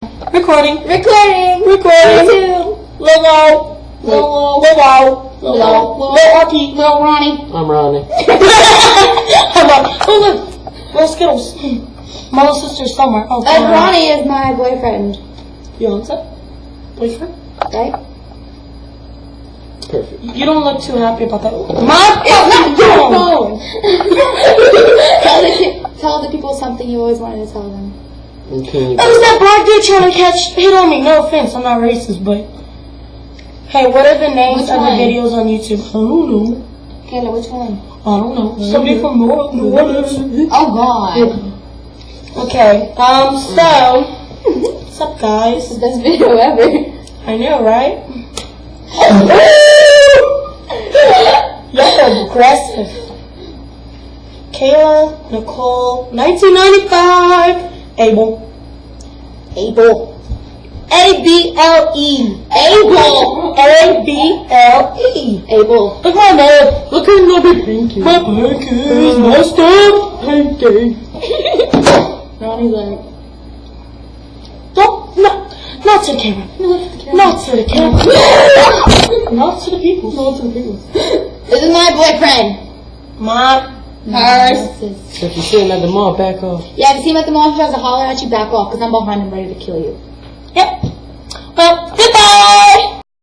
Recording. Recording. Little RP. Little Ronnie. I'm Ronnie. Oh look, little Skittles. My little sister's somewhere. Oh, And Ronnie is my boyfriend. Fiance? Boyfriend? Right? Perfect. You don't look too happy about that. It's not your phone. Tell other people something you always wanted to tell them. Okay. It was that black dude trying to hit on me. No offense, I'm not racist, but hey, what are the names Which of one? the videos on YouTube? I don't know. Kayla, which one? I don't know. Somebody from New Orleans. Oh, God. Okay. So what's up, guys? This is the best video ever. I know, right? Y'all aggressive. Kayla, Nicole, 1995. Abel. A-B-L-E. Abel. A-B-L-E. Abel. Look at my name. Look at my big pinky. My pinky is messed up. Pinky. Ronnie's like, Don't, not to the camera. Not to the camera. Not to the people. Not to the people. this is my boyfriend. My. Hers. So if you see him at the mall, back off. Yeah, if you see him at the mall, he tries to holler at you, back off, because I'm behind him ready to kill you. Yep.